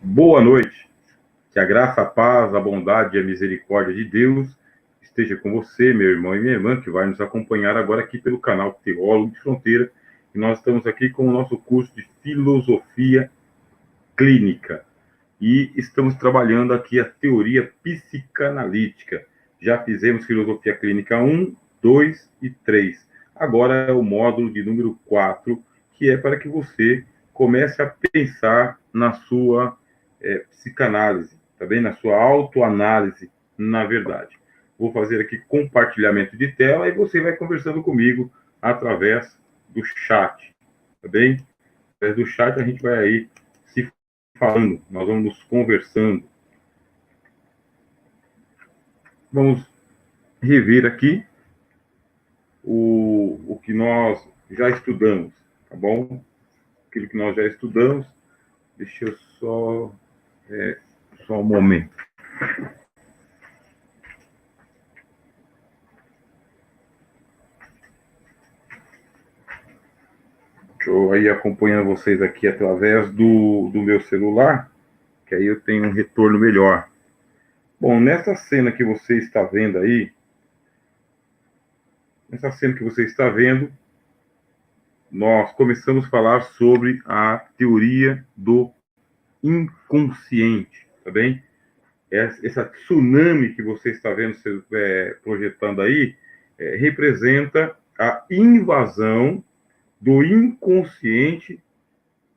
Boa noite. Que a graça, a paz, a bondade e a misericórdia de Deus esteja com você, meu irmão e minha irmã, que vai nos acompanhar agora aqui pelo canal Teólogo de Fronteira. E nós estamos aqui com o nosso curso de Filosofia Clínica. E estamos trabalhando aqui a teoria psicanalítica. Já fizemos Filosofia Clínica 1, 2 e 3. Agora é o módulo de número 4, que é para que você comece a pensar na sua psicanálise, tá bem? Na sua autoanálise, na verdade. Vou fazer aqui compartilhamento de tela e você vai conversando comigo através do chat, tá bem? Através do chat a gente vai aí se falando, nós vamos conversando. Vamos rever aqui o que nós já estudamos, tá bom? Aquilo que nós já estudamos. Deixa eu só um momento. Estou aí acompanhando vocês aqui através do meu celular, que aí eu tenho um retorno melhor. Bom, nessa cena que você está vendo aí, nós começamos a falar sobre a teoria do inconsciente, tá bem? Essa tsunami que você está vendo projetando aí representa a invasão do inconsciente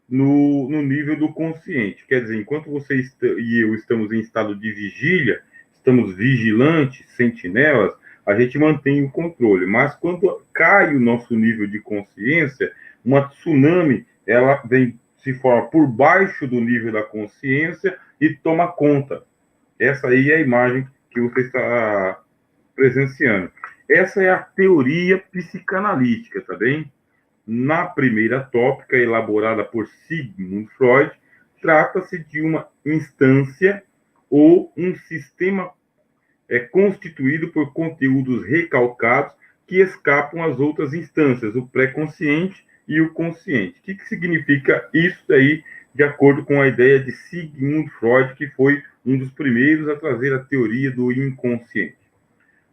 no nível do consciente. Quer dizer, enquanto você e eu estamos em estado de vigília, estamos vigilantes, sentinelas, a gente mantém o controle. Mas quando cai o nosso nível de consciência, uma tsunami, ela se forma por baixo do nível da consciência e toma conta. Essa aí é a imagem que você está presenciando. Essa é a teoria psicanalítica, tá bem? Na primeira tópica, elaborada por Sigmund Freud, trata-se de uma instância ou um sistema constituído por conteúdos recalcados que escapam às outras instâncias, o pré-consciente e o consciente. O que significa isso aí, de acordo com a ideia de Sigmund Freud, que foi um dos primeiros a trazer a teoria do inconsciente?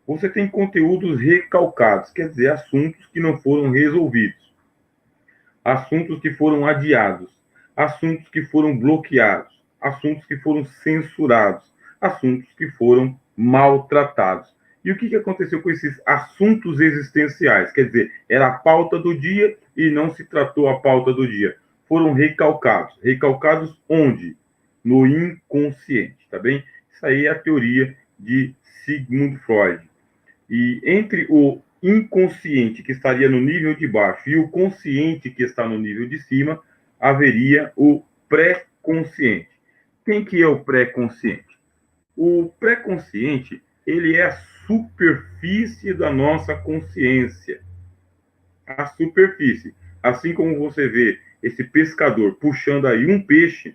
Você tem conteúdos recalcados, quer dizer, assuntos que não foram resolvidos, assuntos que foram adiados, assuntos que foram bloqueados, assuntos que foram censurados, assuntos que foram maltratados. E o que aconteceu com esses assuntos existenciais? Quer dizer, era a pauta do dia e não se tratou a pauta do dia. Foram recalcados. Recalcados onde? No inconsciente, tá bem? Isso aí é a teoria de Sigmund Freud. E entre o inconsciente, que estaria no nível de baixo, e o consciente, que está no nível de cima, haveria o pré-consciente. Quem que é o pré-consciente? O pré-consciente, ele é a superfície da nossa consciência. A superfície. Assim como você vê esse pescador puxando aí um peixe,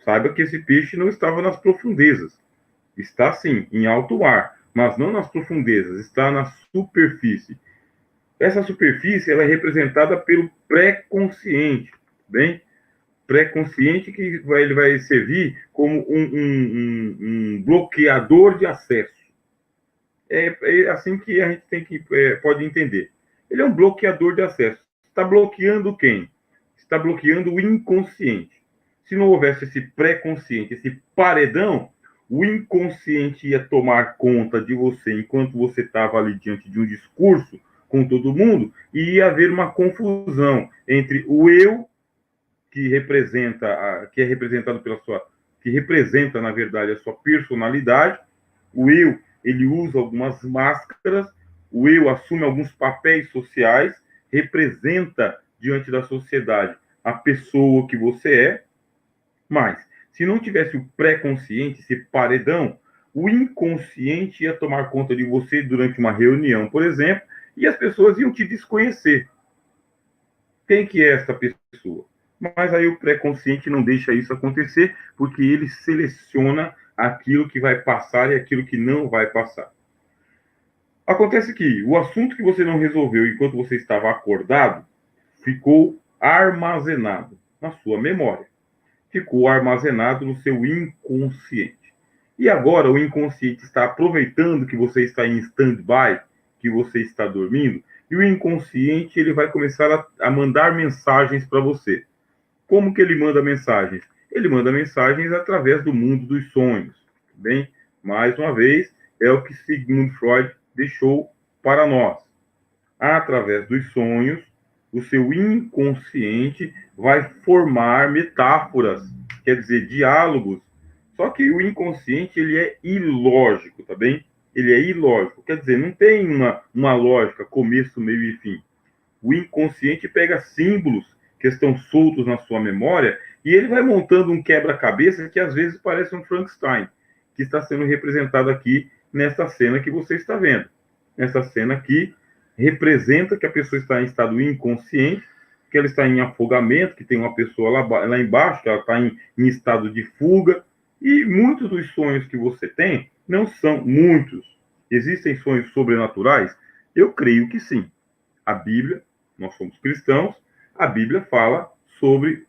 saiba que esse peixe não estava nas profundezas. Está, sim, em alto mar, mas não nas profundezas, está na superfície. Essa superfície ela é representada pelo pré-consciente, bem? Pré-consciente que ele vai servir como um bloqueador de acesso. É assim que a gente pode entender. Ele é um bloqueador de acesso. Está bloqueando quem? Está bloqueando o inconsciente. Se não houvesse esse pré-consciente, esse paredão, o inconsciente ia tomar conta de você enquanto você estava ali diante de um discurso com todo mundo, e ia haver uma confusão entre o eu, que que é representado pela sua, que representa, na verdade, a sua personalidade. O eu, ele usa algumas máscaras, o eu assume alguns papéis sociais, representa diante da sociedade a pessoa que você é, mas se não tivesse o pré-consciente, esse paredão, o inconsciente ia tomar conta de você durante uma reunião, por exemplo, e as pessoas iam te desconhecer. Quem que é esta pessoa? Mas aí o pré-consciente não deixa isso acontecer, porque ele seleciona aquilo que vai passar e aquilo que não vai passar. Acontece que o assunto que você não resolveu enquanto você estava acordado ficou armazenado na sua memória. ficou armazenado no seu inconsciente. E agora o inconsciente está aproveitando que você está em stand-by, que você está dormindo, e o inconsciente ele vai começar a mandar mensagens para você. Como que ele manda mensagens? Ele manda mensagens através do mundo dos sonhos. Bem, mais uma vez, é o que Sigmund Freud deixou para nós. Através dos sonhos, o seu inconsciente vai formar metáforas, quer dizer, diálogos. Só que o inconsciente ele é ilógico, tá bem? Ele é ilógico, quer dizer, não tem uma lógica, começo, meio e fim. O inconsciente pega símbolos que estão soltos na sua memória e ele vai montando um quebra-cabeça que às vezes parece um Frankenstein, que está sendo representado aqui nesta cena que você está vendo. Essa cena aqui representa que a pessoa está em estado inconsciente, que ela está em afogamento, que tem uma pessoa lá embaixo, que ela está em estado de fuga. E muitos dos sonhos que você tem não são muitos. Existem sonhos sobrenaturais? Eu creio que sim. A Bíblia, nós somos cristãos, a Bíblia fala sobre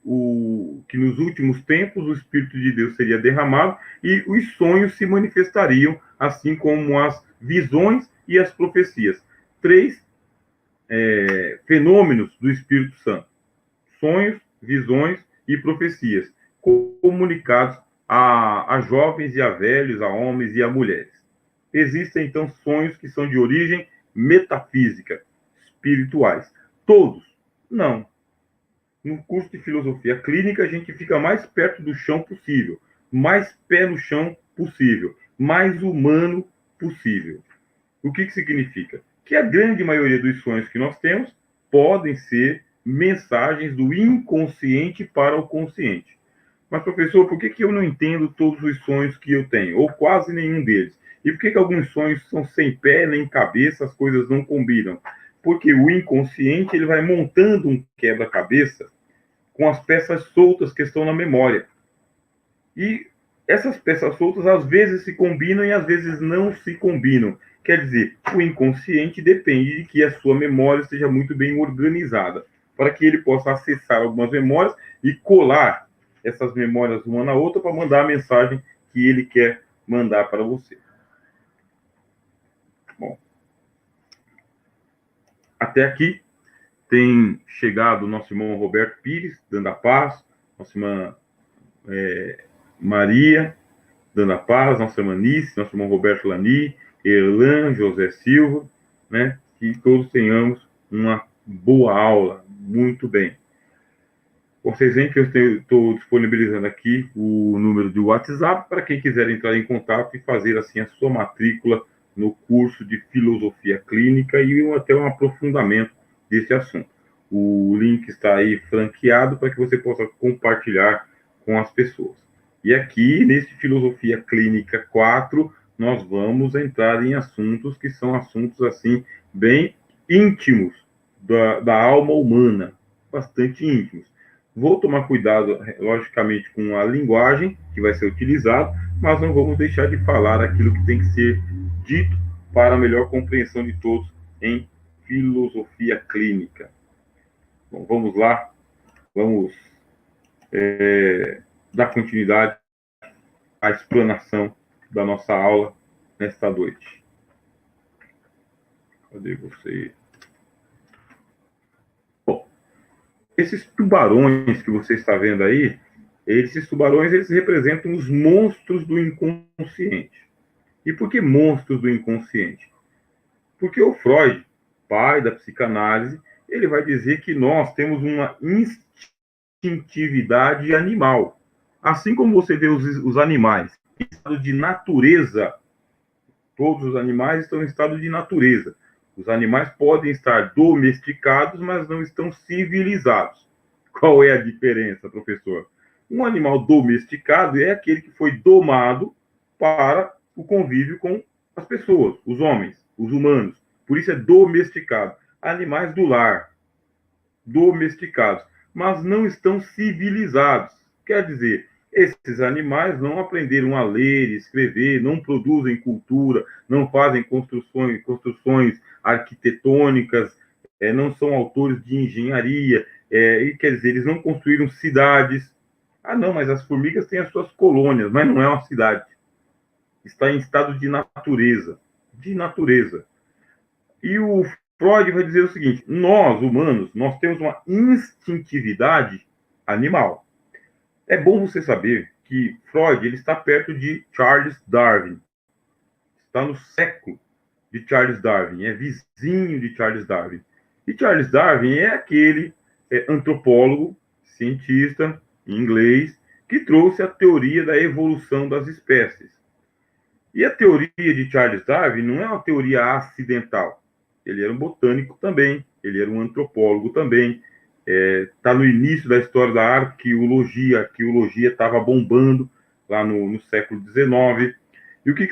que nos últimos tempos o Espírito de Deus seria derramado e os sonhos se manifestariam, assim como as visões e as profecias. Três fenômenos do Espírito Santo: sonhos, visões e profecias, comunicados a jovens e a velhos, a homens e a mulheres. Existem, então, sonhos que são de origem metafísica, espirituais. Todos? Não. No curso de filosofia clínica, a gente fica mais perto do chão possível, mais pé no chão possível, mais humano possível. O que significa? Que a grande maioria dos sonhos que nós temos podem ser mensagens do inconsciente para o consciente. Mas, professor, por que eu não entendo todos os sonhos que eu tenho? Ou quase nenhum deles? E por que alguns sonhos são sem pé nem cabeça, as coisas não combinam? Porque o inconsciente ele vai montando um quebra-cabeça com as peças soltas que estão na memória. E essas peças soltas às vezes se combinam e às vezes não se combinam. Quer dizer, o inconsciente depende de que a sua memória esteja muito bem organizada, para que ele possa acessar algumas memórias e colar essas memórias uma na outra para mandar a mensagem que ele quer mandar para você. Bom, até aqui tem chegado o nosso irmão Roberto Pires, dando a paz, nossa irmã Maria, dando a paz, nossa irmã Nice, nosso irmão Roberto Lani, Erlan, José Silva, né? Que todos tenhamos uma boa aula, muito bem. Vocês veem que eu estou disponibilizando aqui o número do WhatsApp para quem quiser entrar em contato e fazer assim a sua matrícula no curso de filosofia clínica e até um aprofundamento desse assunto. O link está aí franqueado para que você possa compartilhar com as pessoas. E aqui, nesse Filosofia Clínica 4, nós vamos entrar em assuntos que são assuntos, assim, bem íntimos da alma humana, bastante íntimos. Vou tomar cuidado, logicamente, com a linguagem que vai ser utilizada, mas não vamos deixar de falar aquilo que tem que ser dito para a melhor compreensão de todos em filosofia clínica. Bom, vamos lá, vamos dar continuidade à explanação da nossa aula nesta noite. Cadê você? Bom, esses tubarões que você está vendo aí, esses tubarões eles representam os monstros do inconsciente. E por que monstros do inconsciente? Porque o Freud, pai da psicanálise, ele vai dizer que nós temos uma instintividade animal. Assim como você vê os animais em estado de natureza, todos os animais estão em estado de natureza. Os animais podem estar domesticados, mas não estão civilizados. Qual é a diferença, professor? Um animal domesticado é aquele que foi domado para o convívio com as pessoas, os homens, os humanos. Por isso é domesticado. Animais do lar, domesticados, mas não estão civilizados. Quer dizer, esses animais não aprenderam a ler, escrever, não produzem cultura, não fazem construções arquitetônicas, não são autores de engenharia, e quer dizer, eles não construíram cidades. Ah, não, mas as formigas têm as suas colônias, mas não é uma cidade. Está em estado de natureza. De natureza. E o Freud vai dizer o seguinte: nós, humanos, nós temos uma instintividade animal. É bom você saber que Freud ele está perto de Charles Darwin. Está no século de Charles Darwin, é vizinho de Charles Darwin. E Charles Darwin é aquele antropólogo, cientista inglês, que trouxe a teoria da evolução das espécies. E a teoria de Charles Darwin não é uma teoria acidental. Ele era um botânico também, ele era um antropólogo também. Está no início da história da arqueologia. A arqueologia estava bombando lá no século XIX. E o que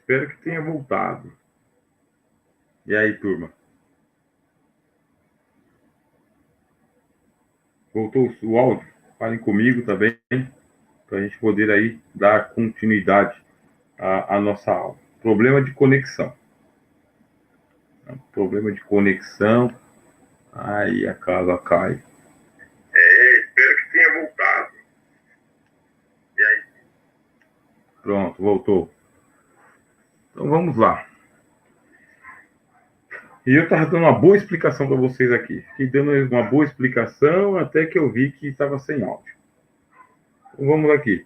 espero que tenha voltado. E aí, turma? Voltou o áudio? Falem comigo também, para a gente poder aí dar continuidade à nossa aula. Problema de conexão. Problema de conexão. Aí a casa cai. Espero que tenha voltado. E aí? Pronto, voltou. Então vamos lá. E eu estava dando uma boa explicação para vocês aqui. Fiquei dando uma boa explicação até que eu vi que estava sem áudio. Então, vamos aqui.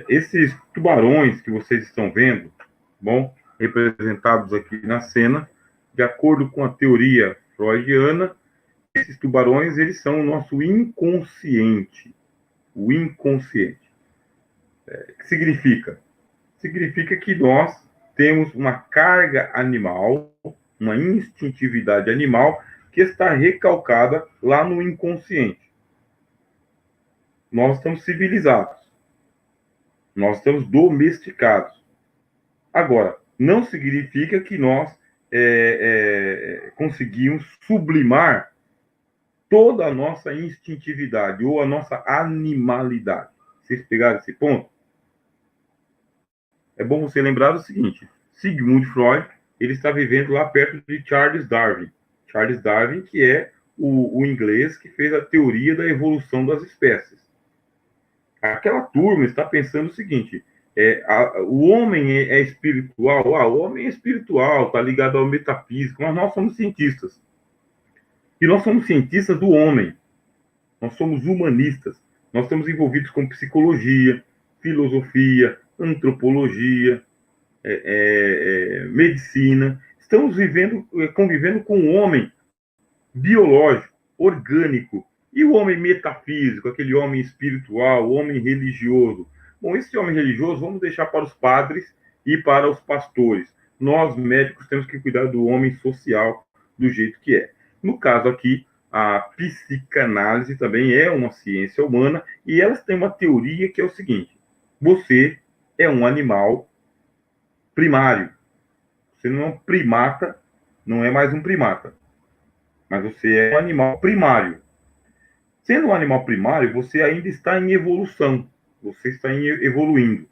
Esses tubarões que vocês estão vendo, bom, representados aqui na cena, de acordo com a teoria freudiana, esses tubarões, eles são o nosso inconsciente. O inconsciente. O que significa? Significa que nós temos uma carga animal, uma instintividade animal que está recalcada lá no inconsciente. Nós estamos civilizados. Nós estamos domesticados. Agora, não significa que nós conseguimos sublimar toda a nossa instintividade ou a nossa animalidade. Vocês pegaram esse ponto? É bom você lembrar o seguinte: Sigmund Freud, ele está vivendo lá perto de Charles Darwin. Charles Darwin, que é o inglês que fez a teoria da evolução das espécies. Aquela turma está pensando o seguinte: o homem é espiritual, o homem é espiritual, está ligado ao metafísico, mas nós somos cientistas. E nós somos cientistas do homem. Nós somos humanistas. Nós estamos envolvidos com psicologia, filosofia, antropologia, medicina. Estamos convivendo com o homem biológico, orgânico, e o homem metafísico, aquele homem espiritual, o homem religioso. Bom, esse homem religioso vamos deixar para os padres e para os pastores. Nós, médicos, temos que cuidar do homem social do jeito que é. No caso aqui, a psicanálise também é uma ciência humana e elas têm uma teoria que é o seguinte: você é um animal primário. Você não é um primata, não é mais um primata, mas você é um animal primário. Sendo um animal primário, você ainda está em evolução, você está evoluindo.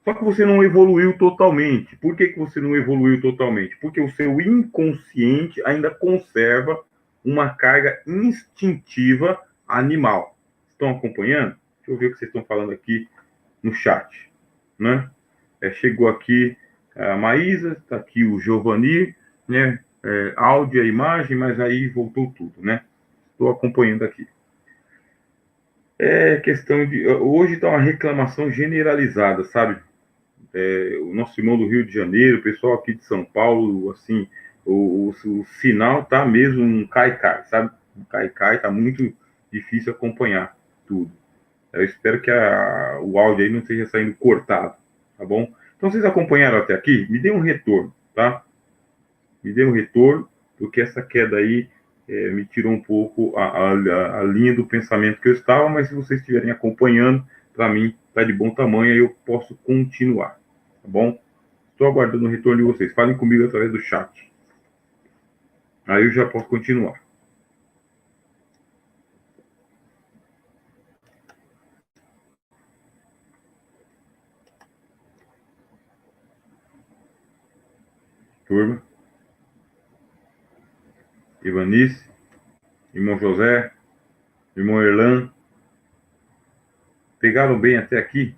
Só que você não evoluiu totalmente. Por que você não evoluiu totalmente? Porque o seu inconsciente ainda conserva uma carga instintiva animal. Estão acompanhando? Deixa eu ver o que vocês estão falando aqui no chat. Né? Chegou aqui a Maísa, está aqui o Giovanni, né? Áudio e imagem, mas aí voltou tudo, né? Estou acompanhando aqui. Questão de... Hoje está uma reclamação generalizada, sabe? O nosso irmão do Rio de Janeiro, o pessoal aqui de São Paulo, assim, o sinal tá mesmo um cai-cai, sabe? Um cai-cai, tá muito difícil acompanhar tudo. Eu espero que o áudio aí não esteja saindo cortado, tá bom? Então, vocês acompanharam até aqui? Me dê um retorno, tá? Me dê um retorno, porque essa queda aí me tirou um pouco a linha do pensamento que eu estava, mas se vocês estiverem acompanhando, para mim, tá de bom tamanho, aí eu posso continuar. Tá bom? Estou aguardando o retorno de vocês. Falem comigo através do chat. Aí eu já posso continuar. Turma. Ivanice. Irmão José. Irmão Erlan. Pegaram bem até aqui?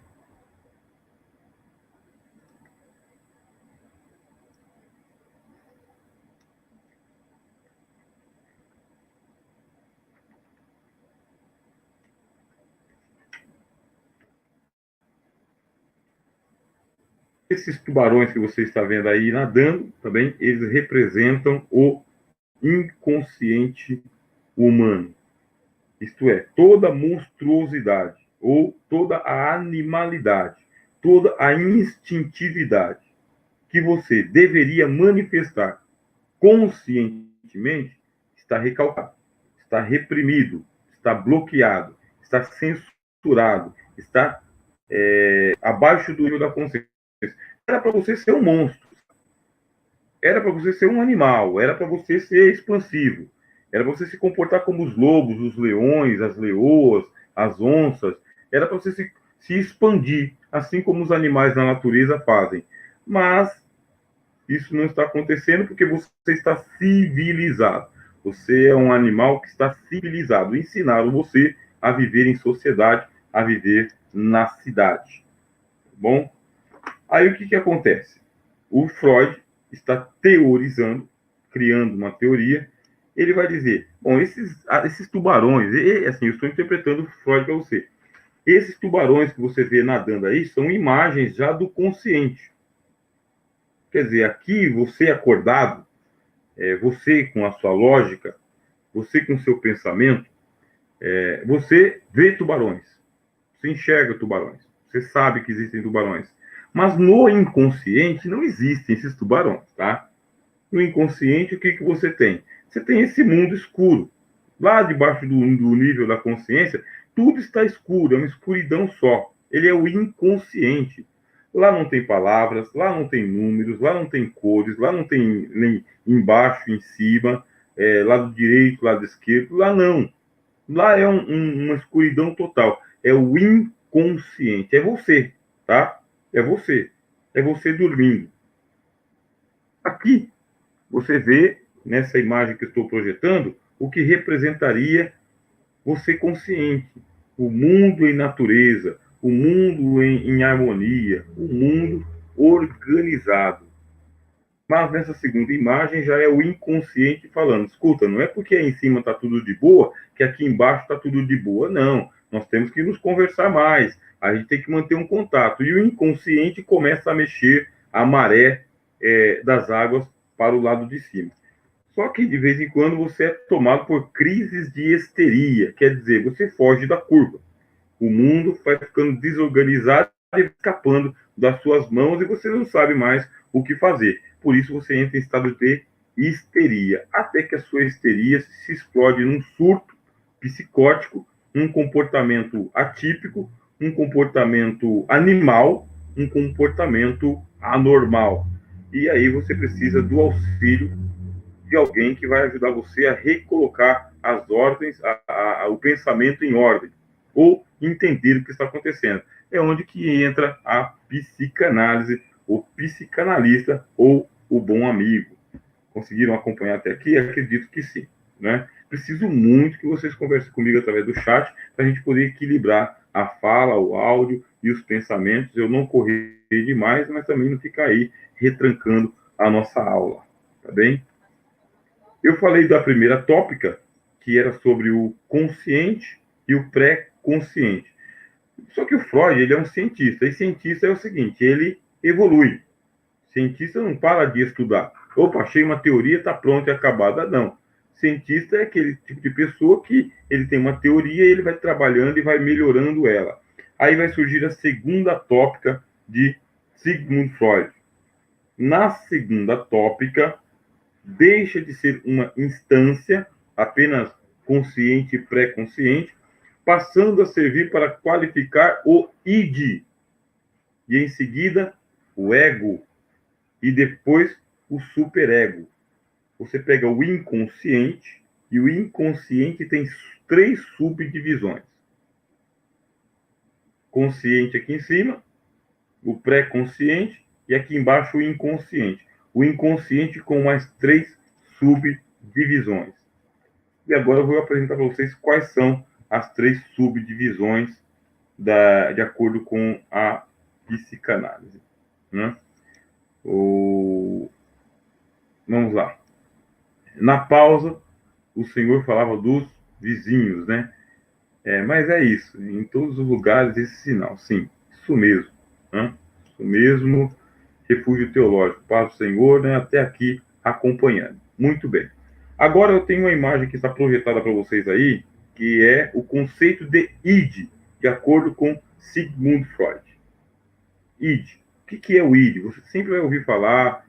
Esses tubarões que você está vendo aí nadando, também, eles representam o inconsciente humano. Isto é, toda monstruosidade, ou toda a animalidade, toda a instintividade que você deveria manifestar conscientemente está recalcado, está reprimido, está bloqueado, está censurado, está abaixo do nível da consciência. Era para você ser um monstro, era para você ser um animal, era para você ser expansivo, era para você se comportar como os lobos, os leões, as leoas, as onças, era para você se expandir, assim como os animais na natureza fazem. Mas isso não está acontecendo porque você está civilizado. Você é um animal que está civilizado. Ensinaram você a viver em sociedade, a viver na cidade. Bom? Aí o que acontece? O Freud está teorizando, criando uma teoria, ele vai dizer, bom, esses tubarões, assim, eu estou interpretando Freud para você, esses tubarões que você vê nadando aí são imagens já do consciente. Quer dizer, aqui você acordado, você com a sua lógica, você com o seu pensamento, você vê tubarões, você enxerga tubarões, você sabe que existem tubarões. Mas no inconsciente não existem esses tubarões, tá? No inconsciente, o que você tem? Você tem esse mundo escuro. Lá debaixo do nível da consciência, tudo está escuro, é uma escuridão só. Ele é o inconsciente. Lá não tem palavras, lá não tem números, lá não tem cores, lá não tem nem embaixo, em cima, lado direito, lado esquerdo, lá não. Lá é uma escuridão total. É o inconsciente. É você, tá? É você. É você dormindo. Aqui, você vê, nessa imagem que eu estou projetando, o que representaria você consciente. O mundo em natureza, o mundo em harmonia, o mundo organizado. Mas nessa segunda imagem já é o inconsciente falando, escuta, não é porque aí em cima está tudo de boa, que aqui embaixo está tudo de boa, não. Nós temos que nos conversar mais, a gente tem que manter um contato. E o inconsciente começa a mexer a maré das águas para o lado de cima. Só que de vez em quando você é tomado por crises de histeria, quer dizer, você foge da curva. O mundo vai ficando desorganizado e escapando das suas mãos e você não sabe mais o que fazer. Por isso você entra em estado de histeria, até que a sua histeria se explode num surto psicótico, um comportamento atípico, um comportamento animal, um comportamento anormal. E aí você precisa do auxílio de alguém que vai ajudar você a recolocar as ordens, o pensamento em ordem, ou entender o que está acontecendo. É onde que entra a psicanálise, o psicanalista ou o bom amigo. Conseguiram acompanhar até aqui? Acredito que sim, né? Preciso muito que vocês conversem comigo através do chat para a gente poder equilibrar a fala, o áudio e os pensamentos. Eu não correr demais, mas também não ficar aí retrancando a nossa aula, tá bem? Eu falei da primeira tópica, que era sobre o consciente e o pré-consciente. Só que o Freud, ele é um cientista, e cientista é o seguinte, ele evolui. Cientista não para de estudar. Opa, achei uma teoria, está pronta e acabada. Não. Cientista é aquele tipo de pessoa que ele tem uma teoria e ele vai trabalhando e vai melhorando ela. Aí vai surgir a segunda tópica de Sigmund Freud. Na segunda tópica, deixa de ser uma instância apenas consciente e pré-consciente, passando a servir para qualificar o id, e em seguida o ego, e depois o superego. Você pega o inconsciente, e o inconsciente tem 3 subdivisões. Consciente aqui em cima, o pré-consciente, e aqui embaixo o inconsciente. O inconsciente com mais 3 subdivisões. E agora eu vou apresentar para vocês quais são as 3 subdivisões de acordo com a psicanálise. Né? Vamos lá. Na pausa, o senhor falava dos vizinhos, né? Mas é isso. Em todos os lugares esse sinal. Sim, isso mesmo. Né? Isso mesmo. Refúgio teológico. Paz do Senhor, né? Até aqui acompanhando. Muito bem. Agora eu tenho uma imagem que está projetada para vocês aí, que é o conceito de id, de acordo com Sigmund Freud. Id. O que é o id? Você sempre vai ouvir falar.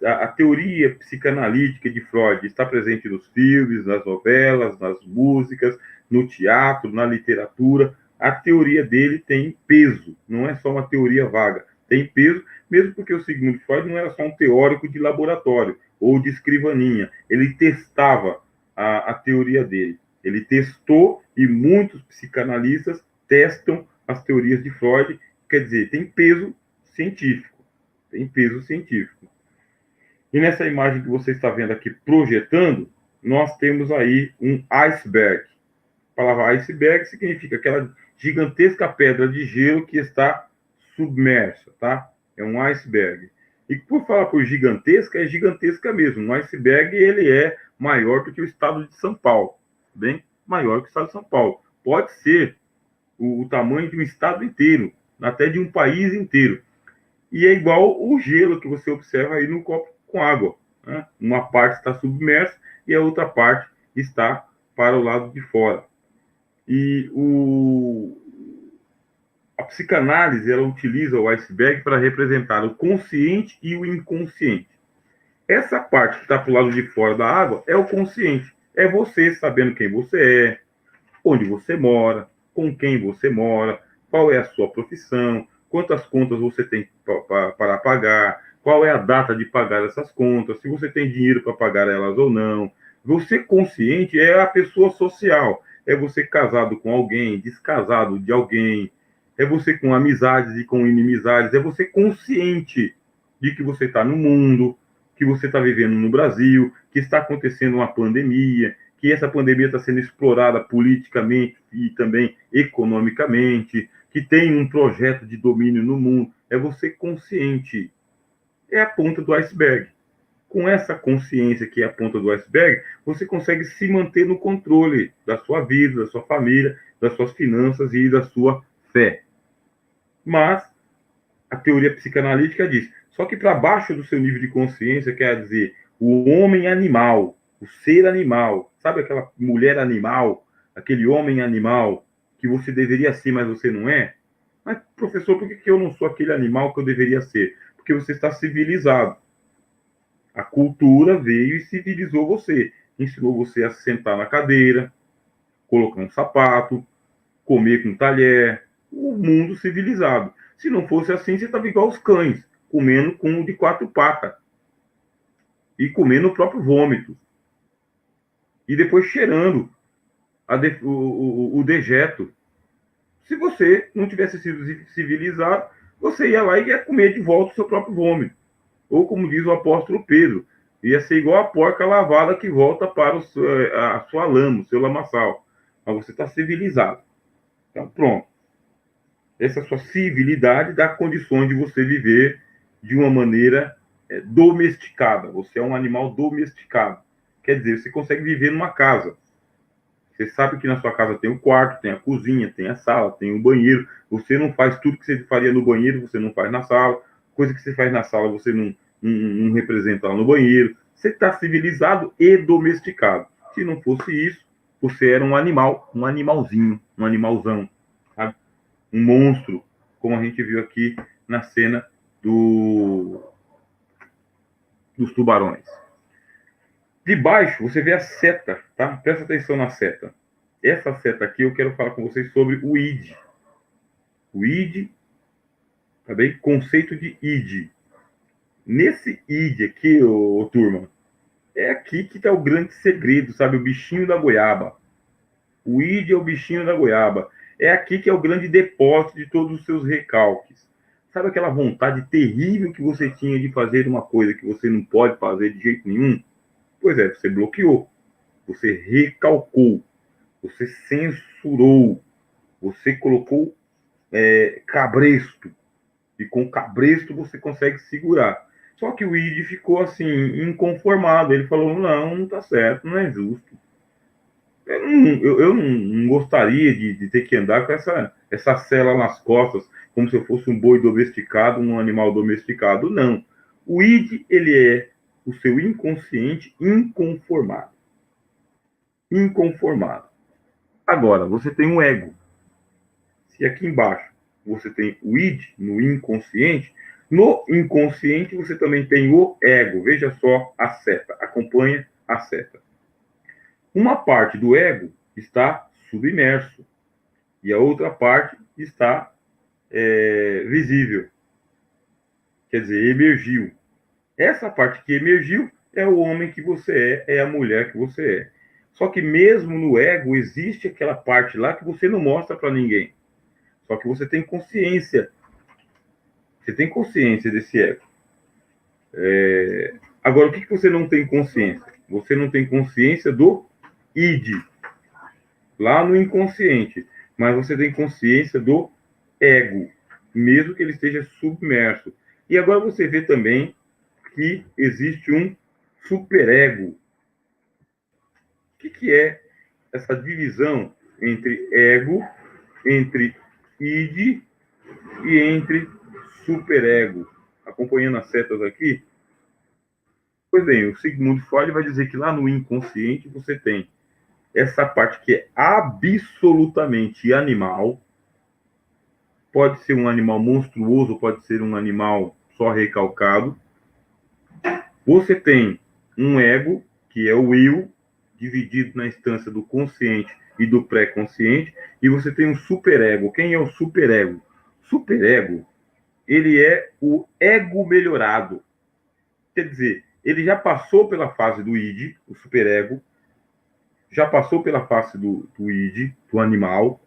A teoria psicanalítica de Freud está presente nos filmes, nas novelas, nas músicas, no teatro, na literatura. A teoria dele tem peso, não é só uma teoria vaga. Tem peso, mesmo porque o Sigmund Freud não era só um teórico de laboratório ou de escrivaninha. Ele testava a teoria dele. Ele testou e muitos psicanalistas testam as teorias de Freud. Quer dizer, tem peso científico. Tem peso científico. E nessa imagem que você está vendo aqui projetando, nós temos aí um iceberg. A palavra iceberg significa aquela gigantesca pedra de gelo que está submersa, tá? É um iceberg. E por falar por gigantesca, é gigantesca mesmo. Um iceberg, ele é maior do que o estado de São Paulo. Bem maior que o estado de São Paulo. Pode ser o tamanho de um estado inteiro, até de um país inteiro. E é igual o gelo que você observa aí no copo com água. Né? Uma parte está submersa e a outra parte está para o lado de fora. E a psicanálise, ela utiliza o iceberg para representar o consciente e o inconsciente. Essa parte que está para o lado de fora da água é o consciente. É você sabendo quem você é, onde você mora, com quem você mora, qual é a sua profissão, quantas contas você tem para pagar, qual é a data de pagar essas contas, se você tem dinheiro para pagar elas ou não. Você consciente é a pessoa social, é você casado com alguém, descasado de alguém, é você com amizades e com inimizades, é você consciente de que você está no mundo, que você está vivendo no Brasil, que está acontecendo uma pandemia, que essa pandemia está sendo explorada politicamente e também economicamente, que tem um projeto de domínio no mundo. É você consciente. É a ponta do iceberg. Com essa consciência que é a ponta do iceberg, você consegue se manter no controle da sua vida, da sua família, das suas finanças e da sua fé. Mas a teoria psicanalítica diz, só que para baixo do seu nível de consciência, quer dizer, o homem animal, o ser animal, sabe aquela mulher animal, aquele homem animal que você deveria ser, mas você não é? Mas, professor, por que eu não sou aquele animal que eu deveria ser? Porque você está civilizado. A cultura veio e civilizou você. Ensinou você a sentar na cadeira, colocar um sapato, comer com talher. O mundo civilizado. Se não fosse assim, você estava igual os cães, comendo com o de quatro patas. E comendo o próprio vômito. E depois cheirando o dejeto. Se você não tivesse sido civilizado, você ia lá e ia comer de volta o seu próprio vômito. Ou como diz o apóstolo Pedro, ia ser igual a porca lavada que volta para a sua lama, o seu lamaçal. Mas você está civilizado. Então, pronto. Essa sua civilidade dá condições de você viver de uma maneira domesticada. Você é um animal domesticado. Quer dizer, você consegue viver numa casa. Você sabe que na sua casa tem o quarto, tem a cozinha, tem a sala, tem o banheiro. Você não faz tudo que você faria no banheiro, você não faz na sala. Coisa que você faz na sala, você não representa lá no banheiro. Você está civilizado e domesticado. Se não fosse isso, você era um animal, um animalzinho, um animalzão. Sabe? Um monstro, como a gente viu aqui na cena dos tubarões. De baixo, você vê a seta, tá? Presta atenção na seta. Essa seta aqui, eu quero falar com vocês sobre o id. O id, tá bem? Conceito de id. Nesse id aqui, turma, é aqui que tá o grande segredo, sabe? O bichinho da goiaba. O id é o bichinho da goiaba. É aqui que é o grande depósito de todos os seus recalques. Sabe aquela vontade terrível que você tinha de fazer uma coisa que você não pode fazer de jeito nenhum? Pois é, você bloqueou, você recalcou, você censurou, você colocou cabresto. E com cabresto você consegue segurar. Só que o id ficou assim, inconformado. Ele falou, não está certo, não é justo. Eu não gostaria de ter que andar com essa sela nas costas, como se eu fosse um boi domesticado, um animal domesticado. Não. O id, ele é o seu inconsciente inconformado. Inconformado. Agora, você tem um ego. Se aqui embaixo você tem o id, no inconsciente, no inconsciente você também tem o ego. Veja só a seta. Acompanha a seta. Uma parte do ego está submerso e a outra parte está visível. Quer dizer, emergiu. Essa parte que emergiu é o homem que você é a mulher que você é. Só que mesmo no ego existe aquela parte lá que você não mostra para ninguém. Só que você tem consciência. Você tem consciência desse ego. Agora, o que você não tem consciência? Você não tem consciência do id, lá no inconsciente. Mas você tem consciência do ego, mesmo que ele esteja submerso. E agora você vê também que existe um superego. O que é essa divisão entre ego, entre id e entre superego? Acompanhando as setas aqui, pois bem, o Sigmund Freud vai dizer que lá no inconsciente você tem essa parte que é absolutamente animal, pode ser um animal monstruoso, pode ser um animal só recalcado. Você tem um ego, que é o eu, dividido na instância do consciente e do pré-consciente, e você tem um superego. Quem é o superego? Superego, ele é o ego melhorado. Quer dizer, ele já passou pela fase do id, o superego, já passou pela fase do id, do animal,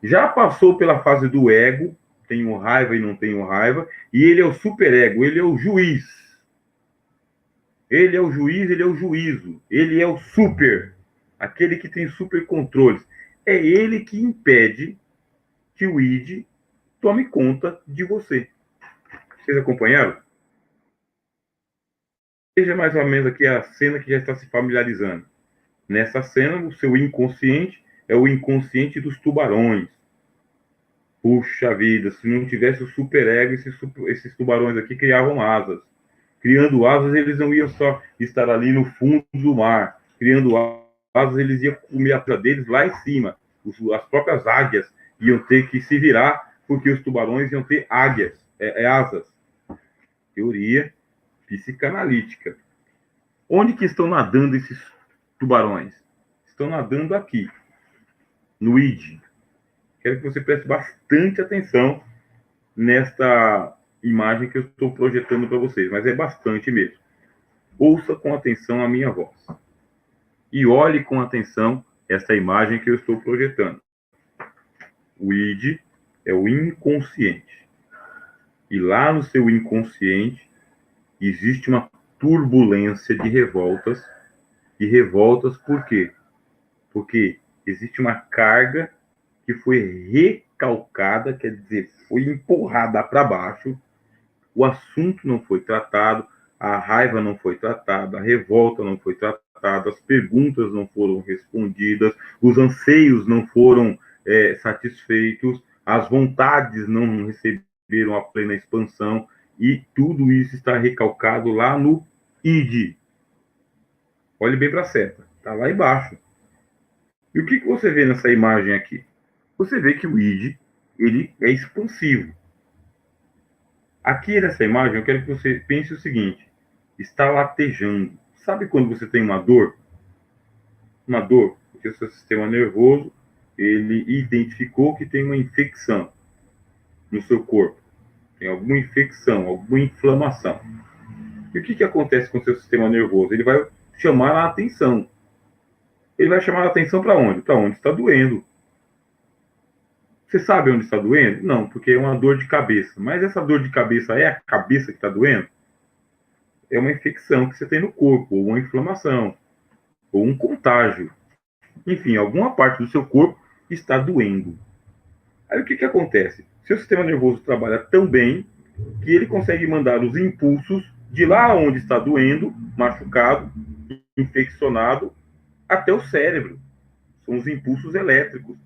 já passou pela fase do ego, tenho raiva e não tenho raiva, e ele é o superego, ele é o juiz. Ele é o juiz, ele é o juízo, ele é o super, aquele que tem super controles. É ele que impede que o id tome conta de você. Vocês acompanharam? Veja mais ou menos aqui a cena que já está se familiarizando. Nessa cena, o seu inconsciente é o inconsciente dos tubarões. Puxa vida, se não tivesse o superego, esses tubarões aqui criavam asas. Criando asas, eles não iam só estar ali no fundo do mar. Criando asas, eles iam comer a presa deles lá em cima. As próprias águias iam ter que se virar, porque os tubarões iam ter asas. Teoria psicanalítica. Onde que estão nadando esses tubarões? Estão nadando aqui, no id. Quero que você preste bastante atenção nesta imagem que eu estou projetando para vocês, mas é bastante mesmo. Ouça com atenção a minha voz. E olhe com atenção esta imagem que eu estou projetando. O id é o inconsciente. E lá no seu inconsciente existe uma turbulência de revoltas. E revoltas por quê? Porque existe uma carga que foi recalcada, quer dizer, foi empurrada para baixo, o assunto não foi tratado, a raiva não foi tratada, a revolta não foi tratada, as perguntas não foram respondidas, os anseios não foram satisfeitos, as vontades não receberam a plena expansão, e tudo isso está recalcado lá no id. Olhe bem para a seta, está lá embaixo. E o que você vê nessa imagem aqui? Você vê que o id ele é expansivo. Aqui nessa imagem, eu quero que você pense o seguinte: está latejando. Sabe quando você tem uma dor? Uma dor, porque o seu sistema nervoso ele identificou que tem uma infecção no seu corpo, tem alguma infecção, alguma inflamação. E o que acontece com o seu sistema nervoso? Ele vai chamar a atenção. Ele vai chamar a atenção para onde? Para onde está doendo. Você sabe onde está doendo? Não, porque é uma dor de cabeça. Mas essa dor de cabeça é a cabeça que está doendo? É uma infecção que você tem no corpo, ou uma inflamação, ou um contágio. Enfim, alguma parte do seu corpo está doendo. Aí o que acontece? Seu sistema nervoso trabalha tão bem que ele consegue mandar os impulsos de lá onde está doendo, machucado, infeccionado, até o cérebro. São os impulsos elétricos,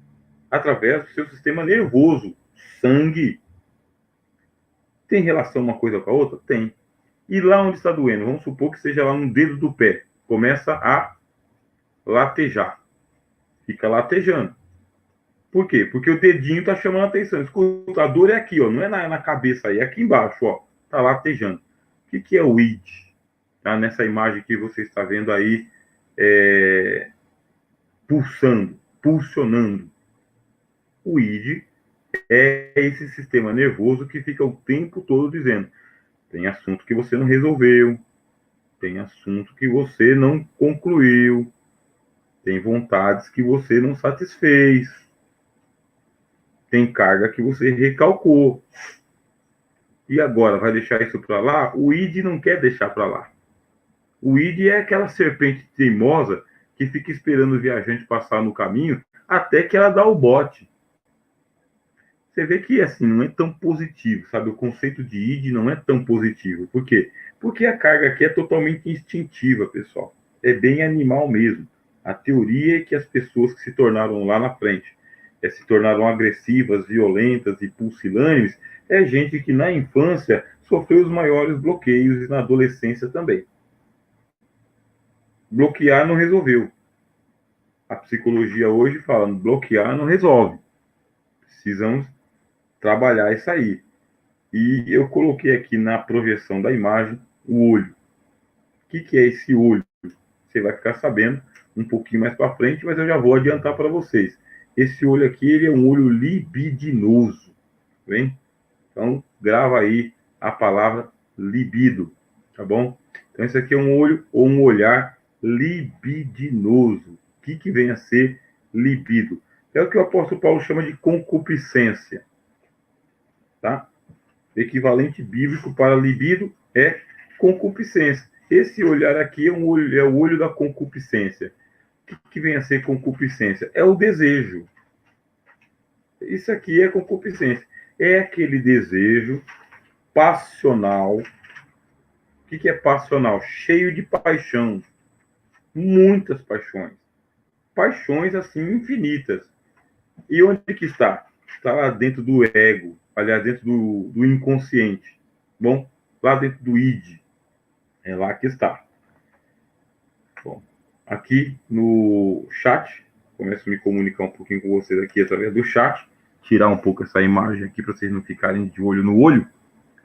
através do seu sistema nervoso, sangue. Tem relação uma coisa com a outra? Tem. E lá onde está doendo, vamos supor que seja lá no dedo do pé, começa a latejar. Fica latejando. Por quê? Porque o dedinho está chamando a atenção. Escuta, a dor é aqui, ó, não é na cabeça aí, é aqui embaixo, ó. Está latejando. O que é o id? Tá? Nessa imagem que você está vendo aí, pulsando, pulsionando. O id é esse sistema nervoso que fica o tempo todo dizendo: tem assunto que você não resolveu, tem assunto que você não concluiu, tem vontades que você não satisfez, tem carga que você recalcou. E agora, vai deixar isso para lá? O id não quer deixar para lá. O id é aquela serpente teimosa que fica esperando o viajante passar no caminho até que ela dá o bote. você vê que, assim, não é tão positivo, sabe? O conceito de id não é tão positivo. Por quê? Porque a carga aqui é totalmente instintiva, pessoal. É bem animal mesmo. A teoria é que as pessoas que se tornaram lá na frente, se tornaram agressivas, violentas e pusilânimes, é gente que na infância sofreu os maiores bloqueios e na adolescência também. Bloquear não resolveu. A psicologia hoje fala, bloquear não resolve. Precisamos trabalhar isso aí. E eu coloquei aqui na projeção da imagem o olho. O que é esse olho? Você vai ficar sabendo um pouquinho mais para frente, mas eu já vou adiantar para vocês. Esse olho aqui, ele é um olho libidinoso, bem? Então, grava aí a palavra libido, tá bom? Então, esse aqui é um olho ou um olhar libidinoso. O que vem a ser libido? É o que o apóstolo Paulo chama de concupiscência, tá? Equivalente bíblico para libido é concupiscência. Esse olhar aqui é o olho da concupiscência. O que vem a ser concupiscência? É o desejo. Isso aqui é concupiscência. É aquele desejo passional. O que é passional? Cheio de paixão. Muitas paixões. Paixões, assim, infinitas. E onde que está? Está lá dentro do ego. Aliás, dentro do inconsciente. Bom, lá dentro do id. É lá que está. Bom, aqui no chat, começo a me comunicar um pouquinho com vocês aqui através do chat, tirar um pouco essa imagem aqui para vocês não ficarem de olho no olho,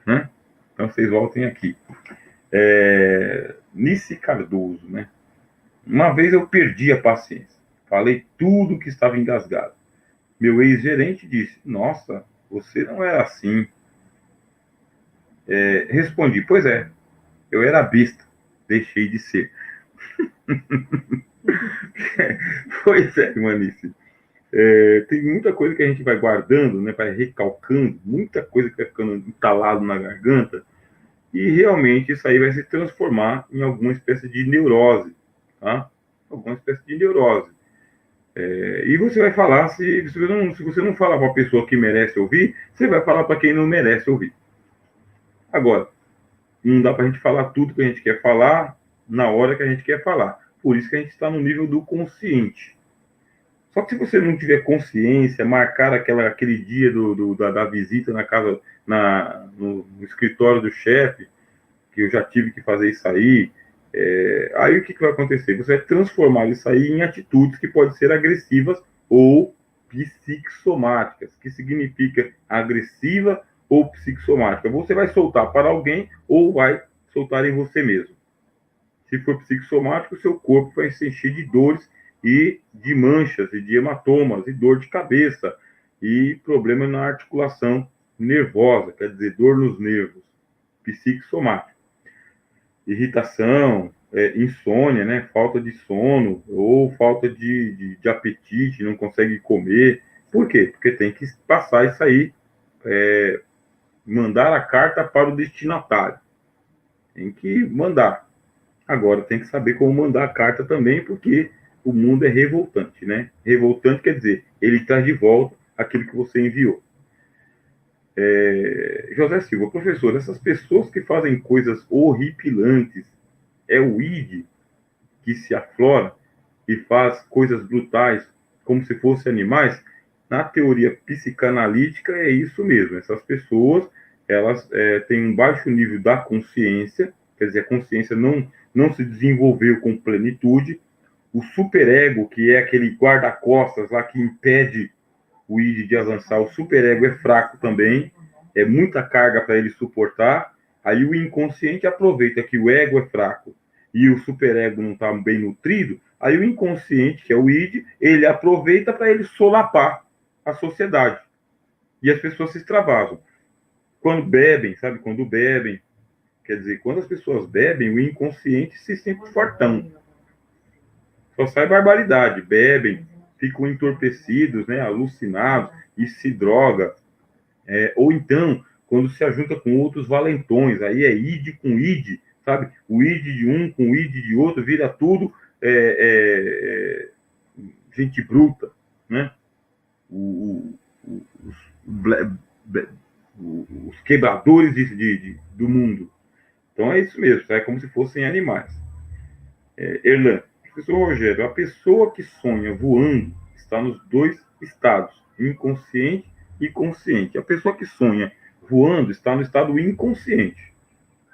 né? Então vocês voltem aqui. Nice Cardoso, né? Uma vez eu perdi a paciência, falei tudo que estava engasgado. Meu ex-gerente disse: nossa, você não era assim. Respondi: pois é, eu era besta, deixei de ser. Pois é, Manice. Tem muita coisa que a gente vai guardando, né, vai recalcando, muita coisa que vai ficando entalado na garganta, e realmente isso aí vai se transformar em alguma espécie de neurose, tá? Alguma espécie de neurose. E você vai falar, se você não falar para a pessoa que merece ouvir, você vai falar para quem não merece ouvir. Agora, não dá para a gente falar tudo que a gente quer falar na hora que a gente quer falar. Por isso que a gente está no nível do consciente. Só que se você não tiver consciência, marcar aquele dia da visita na casa, no escritório do chefe, que eu já tive que fazer isso aí, aí o que vai acontecer? Você vai transformar isso aí em atitudes que podem ser agressivas ou psicossomáticas, que significa agressiva ou psicossomática. Você vai soltar para alguém ou vai soltar em você mesmo. Se for psicossomático, o seu corpo vai se encher de dores e de manchas, e de hematomas, e dor de cabeça, e problema na articulação nervosa, quer dizer, dor nos nervos, psicossomático. Irritação, insônia, né? Falta de sono, ou falta de apetite, não consegue comer. Por quê? Porque tem que passar isso aí, mandar a carta para o destinatário. Tem que mandar. Agora tem que saber como mandar a carta também, porque o mundo é revoltante, né? Revoltante quer dizer, ele traz de volta aquilo que você enviou. José Silva, professor, essas pessoas que fazem coisas horripilantes, é o id que se aflora e faz coisas brutais como se fossem animais? Na teoria psicanalítica é isso mesmo. Essas pessoas, elas têm um baixo nível da consciência, quer dizer, a consciência não se desenvolveu com plenitude. O superego, que é aquele guarda-costas lá que impede o id de avançar, o superego é fraco também, é muita carga para ele suportar. Aí o inconsciente aproveita que o ego é fraco e o superego não está bem nutrido, aí o inconsciente, que é o id, ele aproveita para ele solapar a sociedade. E as pessoas se extravasam. Quando bebem, sabe? Quando bebem, quer dizer, quando as pessoas bebem, o inconsciente se sente fortão. Só sai barbaridade. Bebem, ficam entorpecidos, né? Alucinados, e se droga. Ou então, quando se ajunta com outros valentões, aí é id com id, sabe? O id de um com o id de outro, vira tudo gente bruta, né? Os os quebradores do mundo. Então é isso mesmo, é como se fossem animais. Erlan, professor Rogério, a pessoa que sonha voando está nos dois estados, inconsciente e consciente. A pessoa que sonha voando está no estado inconsciente,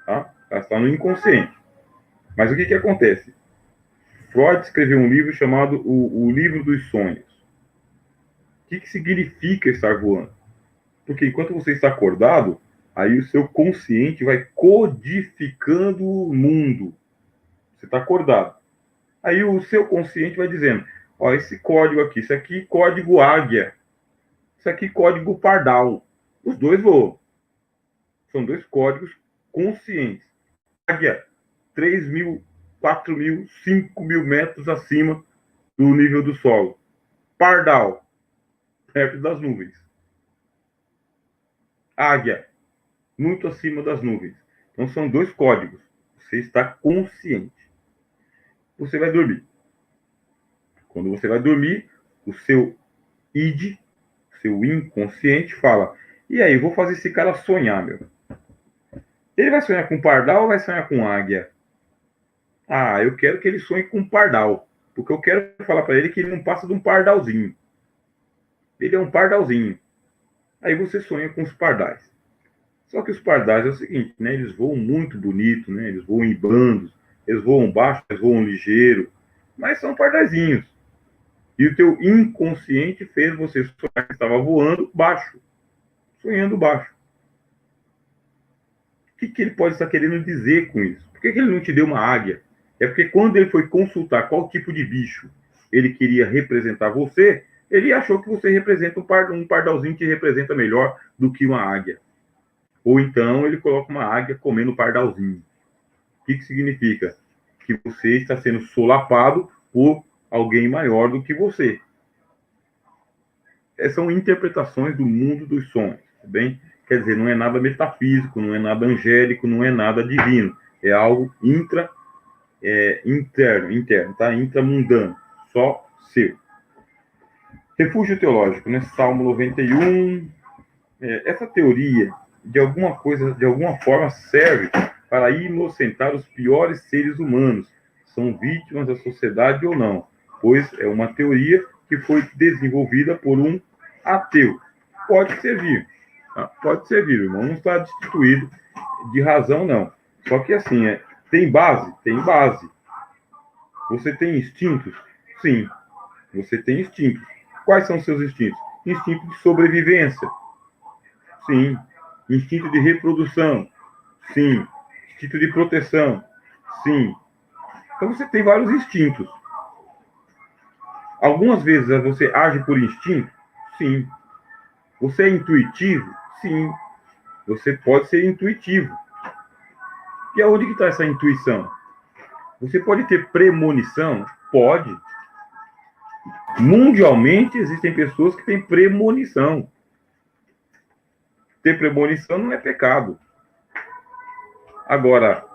tá? Ela está no inconsciente. Mas o que acontece? Freud escreveu um livro chamado o Livro dos Sonhos. O que significa estar voando? Porque enquanto você está acordado, aí o seu consciente vai codificando o mundo. Você está acordado. Aí o seu consciente vai dizendo, ó, esse código aqui, isso aqui código águia, isso aqui código pardal. Os dois voam. São dois códigos conscientes. Águia, 3.000, 4.000, 5.000 metros acima do nível do solo. Pardal, perto das nuvens. Águia, muito acima das nuvens. Então são dois códigos. Você está consciente. Você vai dormir. Quando você vai dormir, o seu id, seu inconsciente, fala: e aí, vou fazer esse cara sonhar, meu. Ele vai sonhar com pardal ou vai sonhar com águia? Ah, eu quero que ele sonhe com pardal, porque eu quero falar para ele que ele não passa de um pardalzinho. Ele é um pardalzinho. Aí você sonha com os pardais. Só que os pardais é o seguinte, né? Eles voam muito bonito, né? Eles voam em bandos, eles voam baixo, eles voam ligeiro, mas são pardaizinhos. E o teu inconsciente fez você sonhar que estava voando baixo, sonhando baixo. O que ele pode estar querendo dizer com isso? Por que ele não te deu uma águia? É porque quando ele foi consultar qual tipo de bicho ele queria representar você, ele achou que você representa um pardalzinho que representa melhor do que uma águia. Ou então ele coloca uma águia comendo pardalzinho. O que significa? Que você está sendo solapado por alguém maior do que você. São interpretações do mundo dos sonhos, tá bem? Quer dizer, não é nada metafísico, não é nada angélico, não é nada divino. É algo interno, tá? Intramundano, só seu. Refúgio teológico, né? Salmo 91. Essa teoria, de alguma forma, serve para inocentar os piores seres humanos. São vítimas da sociedade ou não, pois é uma teoria que foi desenvolvida por um ateu. Pode servir, tá? Pode servir, o irmão não está destituído de razão, não. Só que assim, tem base? Tem base. Você tem instintos? Sim, você tem instintos. Quais são os seus instintos? Instinto de sobrevivência. Sim. Instinto de reprodução. Sim. Instinto de proteção. Sim. Então você tem vários instintos. Algumas vezes você age por instinto? Sim. Você é intuitivo? Sim. Você pode ser intuitivo. E aonde que está essa intuição? Você pode ter premonição? Pode. Mundialmente existem pessoas que têm premonição. Ter premonição não é pecado. Agora,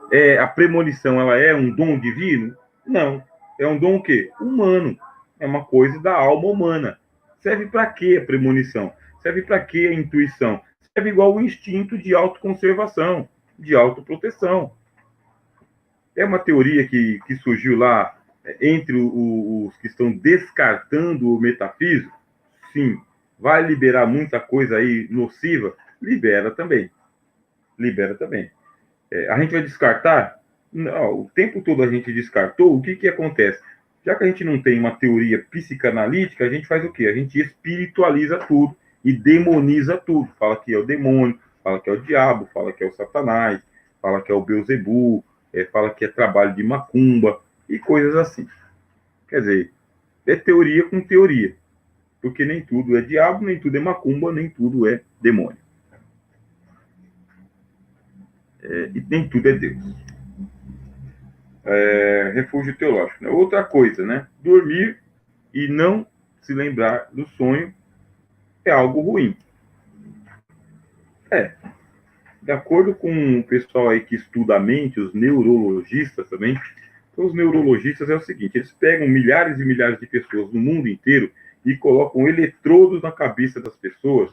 a premonição, ela é um dom divino? Não. É um dom o quê? Humano. É uma coisa da alma humana. Serve para quê a premonição? Serve para quê a intuição? Serve igual o instinto de autoconservação, de autoproteção. É uma teoria que surgiu lá entre os que estão descartando o metafísico? Sim. Vai liberar muita coisa aí nociva? Libera também. Libera também. A gente vai descartar? Não, o tempo todo a gente descartou. O que acontece? Já que a gente não tem uma teoria psicanalítica, a gente faz o quê? A gente espiritualiza tudo e demoniza tudo. Fala que é o demônio, fala que é o diabo, fala que é o Satanás, fala que é o Beelzebub, fala que é trabalho de macumba e coisas assim. Quer dizer, é teoria com teoria. Porque nem tudo é diabo, nem tudo é macumba, nem tudo é demônio. E nem tudo é Deus. Refúgio teológico. Né? Outra coisa, né? Dormir e não se lembrar do sonho é algo ruim. De acordo com o pessoal aí que estuda a mente, os neurologistas também, então os neurologistas é o seguinte, eles pegam milhares e milhares de pessoas no mundo inteiro e colocam eletrodos na cabeça das pessoas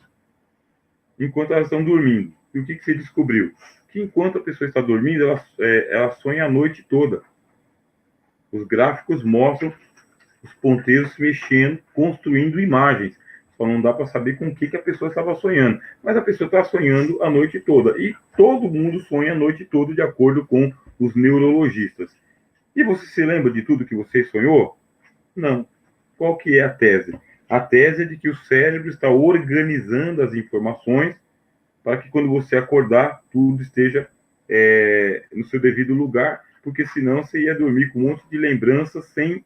enquanto elas estão dormindo. E o que você descobriu? Que enquanto a pessoa está dormindo, ela sonha a noite toda. Os gráficos mostram os ponteiros se mexendo, construindo imagens. Só não dá para saber com o que a pessoa estava sonhando. Mas a pessoa está sonhando a noite toda. E todo mundo sonha a noite toda, de acordo com os neurologistas. E você se lembra de tudo que você sonhou? Não. Qual que é a tese? A tese é de que o cérebro está organizando as informações para que quando você acordar, tudo esteja no seu devido lugar, porque senão você ia dormir com um monte de lembranças sem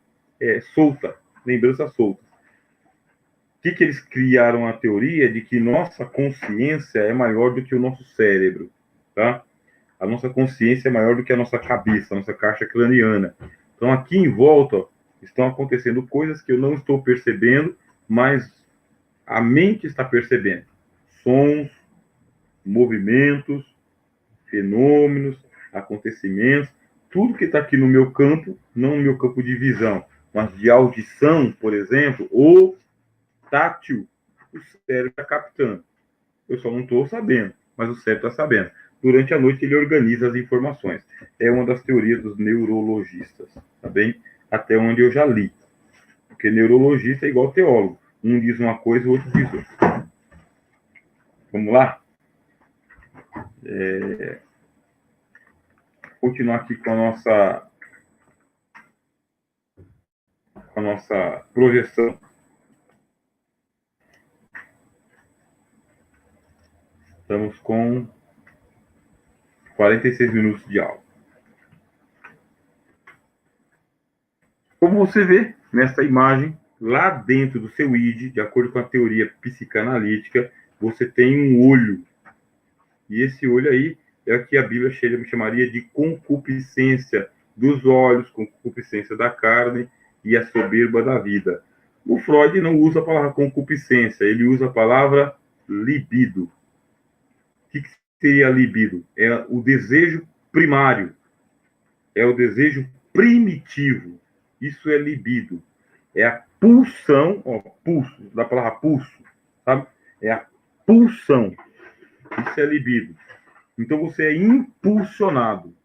lembrança solta. O que eles criaram a teoria de que nossa consciência é maior do que o nosso cérebro, tá? A nossa consciência é maior do que a nossa cabeça, a nossa caixa craniana. Então, aqui em volta, estão acontecendo coisas que eu não estou percebendo, mas a mente está percebendo. Sons, movimentos, fenômenos, acontecimentos, tudo que está aqui no meu campo, não no meu campo de visão, mas de audição, por exemplo, ou tátil, o cérebro está captando. Eu só não estou sabendo, mas o cérebro está sabendo. Durante a noite ele organiza as informações. É uma das teorias dos neurologistas, tá bem? Até onde eu já li. Porque neurologista é igual teólogo. Um diz uma coisa, o outro diz outra. Vamos lá? Continuar aqui com a nossa projeção. Estamos com 46 minutos de aula. Como você vê nessa imagem, lá dentro do seu id, de acordo com a teoria psicanalítica, você tem um olho. E esse olho aí é o que a Bíblia chamaria de concupiscência dos olhos, concupiscência da carne e a soberba da vida. O Freud não usa a palavra concupiscência, ele usa a palavra libido. O que seria libido? É o desejo primário, é o desejo primitivo. Isso é libido. É a pulsão, pulso, da palavra pulso, sabe? É a pulsão. Isso é libido. Então você é impulsionado.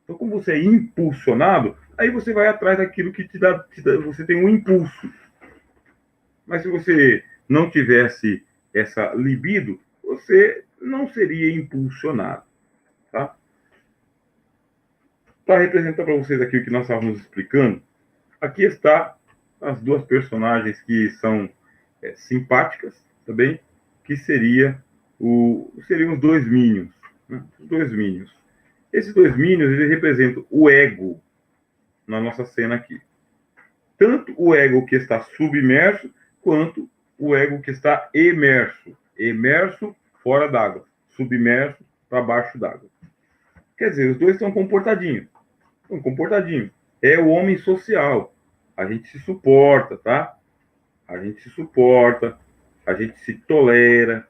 Então, como você é impulsionado, aí você vai atrás daquilo que te dá, você tem um impulso. Mas se você não tivesse essa libido, você não seria impulsionado, tá? Para representar para vocês aqui o que nós estávamos explicando, aqui está as duas personagens que são simpáticas, tá bem? Que seriam os dois Minions, né? Os dois Minions. Esses dois Minions, eles representam o ego na nossa cena aqui. Tanto o ego que está submerso, quanto o ego que está emerso. Emerso, fora d'água. Submerso, para baixo d'água. Quer dizer, os dois estão comportadinhos. Estão comportadinhos. É o homem social. A gente se suporta, tá? A gente se suporta, a gente se tolera,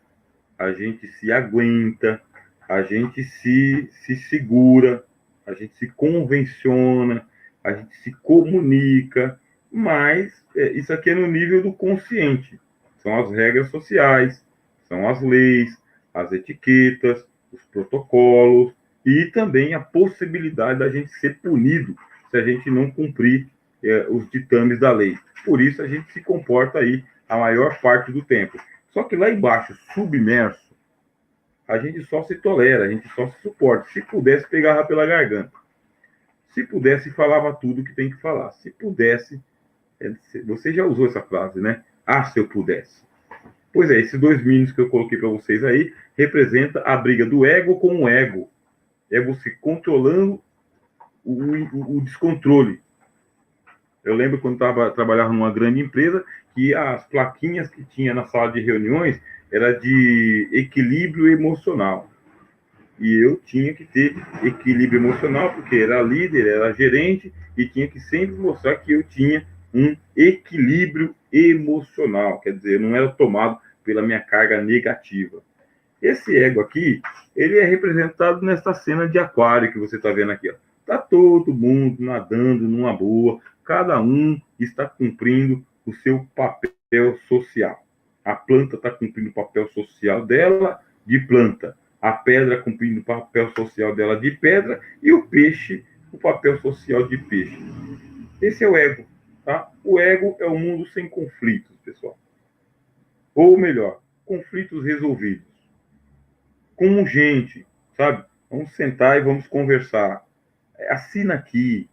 a gente se aguenta, a gente se segura, a gente se convenciona, a gente se comunica, mas isso aqui é no nível do consciente. São as regras sociais, são as leis, as etiquetas, os protocolos e também a possibilidade da gente ser punido se a gente não cumprir os ditames da lei. Por isso a gente se comporta aí a maior parte do tempo. Só que lá embaixo, submerso, a gente só se tolera, a gente só se suporta. Se pudesse, pegava pela garganta. Se pudesse, falava tudo que tem que falar. Se pudesse, você já usou essa frase, né? Ah, se eu pudesse. Pois é, esses dois mínimos que eu coloquei para vocês aí representa a briga do ego com o ego. É você controlando o descontrole. Eu lembro quando trabalhava numa grande empresa que as plaquinhas que tinha na sala de reuniões era de equilíbrio emocional. E eu tinha que ter equilíbrio emocional, porque era líder, era gerente, e tinha que sempre mostrar que eu tinha um equilíbrio emocional. Quer dizer, eu não era tomado pela minha carga negativa. Esse ego aqui, ele é representado nessa cena de aquário que você está vendo aqui. Está todo mundo nadando numa boa, cada um está cumprindo o seu papel social. A planta está cumprindo o papel social dela de planta, a pedra cumprindo o papel social dela de pedra e o peixe o papel social de peixe. Esse é o ego, tá? O ego é um mundo sem conflitos, pessoal. Ou melhor, conflitos resolvidos. Com gente, sabe? Vamos sentar e vamos conversar. Assina aqui,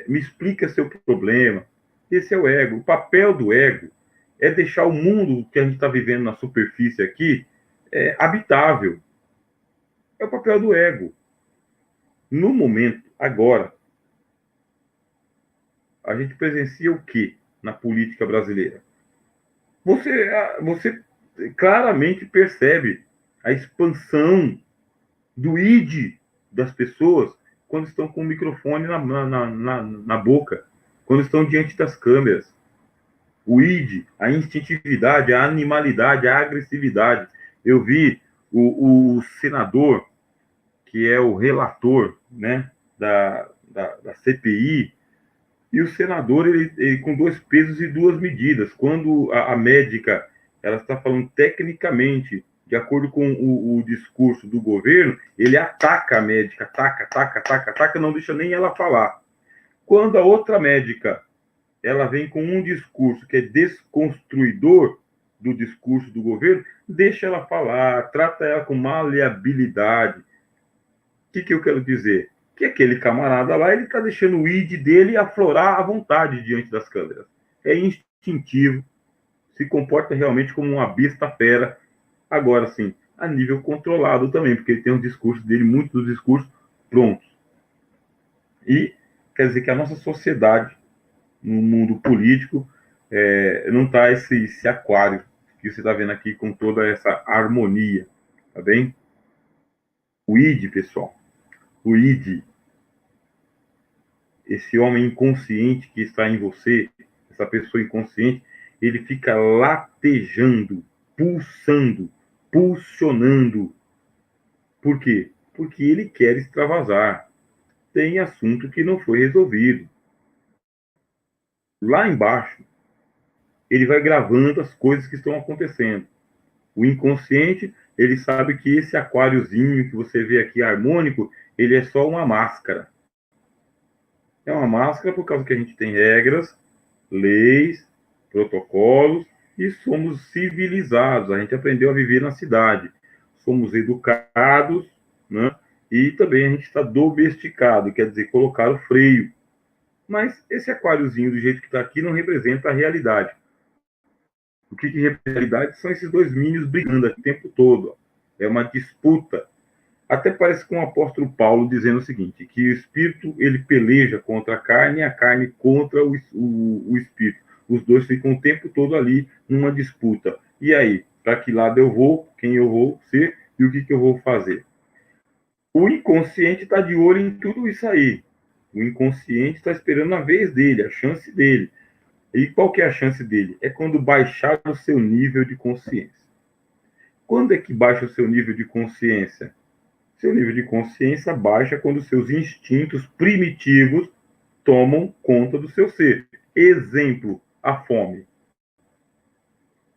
me explica seu problema. Esse é o ego. O papel do ego é deixar o mundo que a gente está vivendo na superfície aqui habitável. É o papel do ego. No momento, agora, a gente presencia o quê na política brasileira? Você claramente percebe a expansão do id das pessoas quando estão com o microfone na boca, quando estão diante das câmeras. O id, a instintividade, a animalidade, a agressividade. Eu vi o senador, que é o relator, né, da CPI, e o senador, ele com 2 pesos e 2 medidas. Quando a médica ela está falando tecnicamente, de acordo com o discurso do governo, ele ataca a médica, ataca, não deixa nem ela falar. Quando a outra médica ela vem com um discurso que é desconstruidor do discurso do governo, deixa ela falar, trata ela com maleabilidade. O que eu quero dizer? Que aquele camarada lá, ele está deixando o id dele aflorar à vontade diante das câmeras. É instintivo, se comporta realmente como uma besta fera. Agora, sim, a nível controlado também, porque ele tem um discurso dele, muitos dos discursos prontos. E quer dizer que a nossa sociedade, no mundo político, não está esse aquário que você está vendo aqui com toda essa harmonia, tá bem? O id, pessoal, o id, esse homem inconsciente que está em você, essa pessoa inconsciente, ele fica latejando, pulsando, pulsionando. Por quê? Porque ele quer extravasar. Tem assunto que não foi resolvido. Lá embaixo, ele vai gravando as coisas que estão acontecendo. O inconsciente, ele sabe que esse aquáriozinho que você vê aqui harmônico, ele é só uma máscara. É uma máscara por causa que a gente tem regras, leis, protocolos e somos civilizados. A gente aprendeu a viver na cidade. Somos educados, né? E também a gente está domesticado, quer dizer, colocar o freio. Mas esse aquáriozinho do jeito que está aqui não representa a realidade. O que representa a realidade são esses 2 minions brigando aqui o tempo todo. É uma disputa. Até parece com o apóstolo Paulo dizendo o seguinte, que o espírito ele peleja contra a carne e a carne contra o espírito. Os dois ficam o tempo todo ali numa disputa. E aí, para que lado eu vou, quem eu vou ser e o que eu vou fazer? O inconsciente está de olho em tudo isso aí. O inconsciente está esperando a vez dele, a chance dele. E qual que é a chance dele? É quando baixar o seu nível de consciência. Quando é que baixa o seu nível de consciência? Seu nível de consciência baixa quando seus instintos primitivos tomam conta do seu ser. Exemplo, a fome.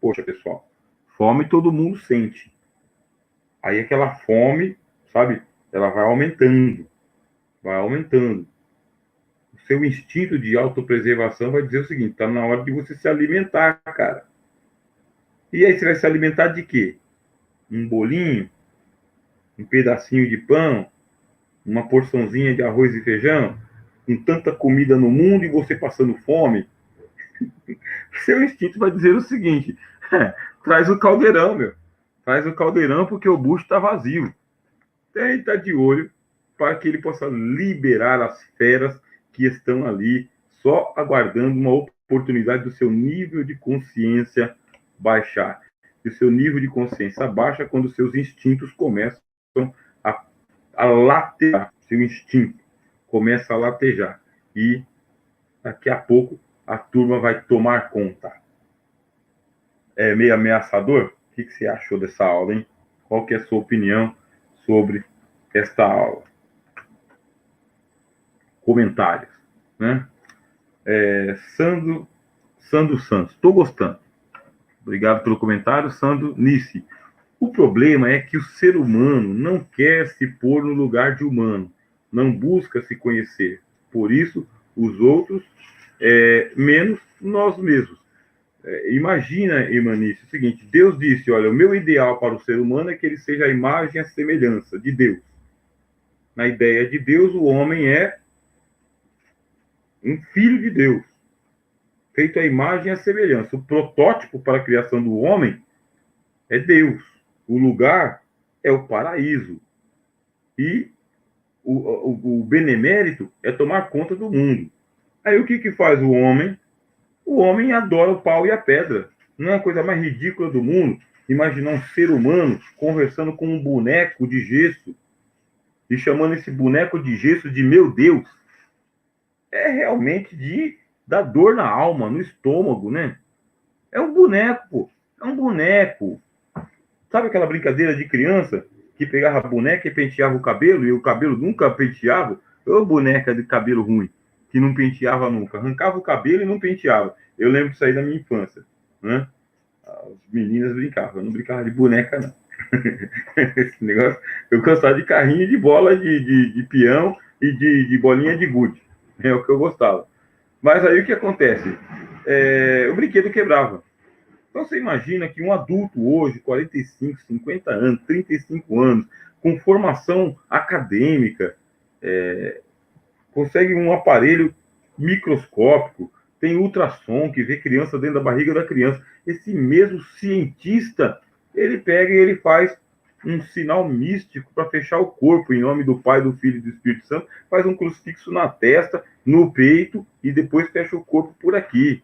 Poxa, pessoal, fome todo mundo sente. Aí aquela fome, sabe, ela vai aumentando, vai aumentando. O seu instinto de autopreservação vai dizer o seguinte, está na hora de você se alimentar, cara. E aí você vai se alimentar de quê? Um bolinho? Um pedacinho de pão? Uma porçãozinha de arroz e feijão? Com tanta comida no mundo e você passando fome? Seu instinto vai dizer o seguinte, traz o caldeirão, meu. Traz o caldeirão porque o bucho está vazio. Tem que estar de olho para que ele possa liberar as feras que estão ali só aguardando uma oportunidade do seu nível de consciência baixar. E o seu nível de consciência baixa quando seus instintos começam a latejar. Seu instinto começa a latejar. E daqui a pouco a turma vai tomar conta. É meio ameaçador? O que você achou dessa aula, hein? Qual que é a sua opinião sobre esta aula? Comentários, né? Sandro Santos, estou gostando. Obrigado pelo comentário, Sandro Nice. O problema é que o ser humano não quer se pôr no lugar de humano, não busca se conhecer. Por isso, os outros, menos nós mesmos. Imagina, Emanice, o seguinte: Deus disse, olha, o meu ideal para o ser humano é que ele seja a imagem e a semelhança de Deus. Na ideia de Deus, o homem é um filho de Deus, feito à imagem e à semelhança. O protótipo para a criação do homem é Deus. O lugar é o paraíso. E o benemérito é tomar conta do mundo. Aí o que faz o homem? O homem adora o pau e a pedra. Não é a coisa mais ridícula do mundo imaginar um ser humano conversando com um boneco de gesso e chamando esse boneco de gesso de meu Deus. É realmente de dar dor na alma, no estômago, né? É um boneco, pô. É um boneco. Sabe aquela brincadeira de criança que pegava a boneca e penteava o cabelo e o cabelo nunca penteava? Ô boneca de cabelo ruim, que não penteava nunca. Arrancava o cabelo e não penteava. Eu lembro disso aí da minha infância, né? As meninas brincavam, eu não brincava de boneca, não. Esse negócio, eu gostava de carrinho de bola de peão e de bolinha de gude. É o que eu gostava. Mas aí o que acontece? O brinquedo quebrava. Então você imagina que um adulto hoje, 45, 50 anos, 35 anos, com formação acadêmica, consegue um aparelho microscópico, tem ultrassom que vê criança dentro da barriga da criança. Esse mesmo cientista, ele pega e ele faz um sinal místico para fechar o corpo, em nome do Pai, do Filho e do Espírito Santo, faz um crucifixo na testa, no peito, e depois fecha o corpo por aqui.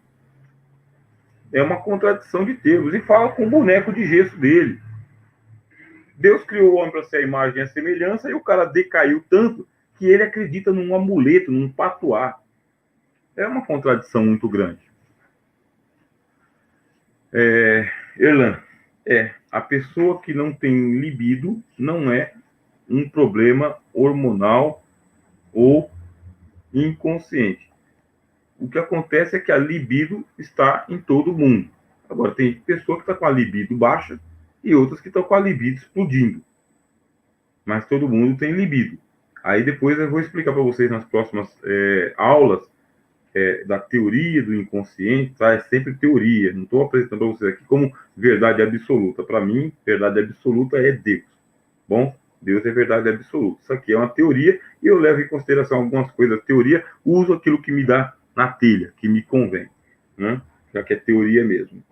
É uma contradição de termos. E fala com o boneco de gesso dele. Deus criou o homem para ser a imagem e a semelhança, e o cara decaiu tanto que ele acredita num amuleto, num patuá. É uma contradição muito grande. Erlan, a pessoa que não tem libido não é um problema hormonal ou inconsciente. O que acontece é que a libido está em todo mundo. Agora, tem pessoa que está com a libido baixa e outras que estão com a libido explodindo. Mas todo mundo tem libido. Aí depois eu vou explicar para vocês nas próximas aulas da teoria do inconsciente, tá? É sempre teoria. Não estou apresentando para vocês aqui como verdade absoluta. Para mim, verdade absoluta é Deus. Bom, Deus é verdade absoluta. Isso aqui é uma teoria e eu levo em consideração algumas coisas da teoria, uso aquilo que me dá na telha, que me convém, né? Já que é teoria mesmo.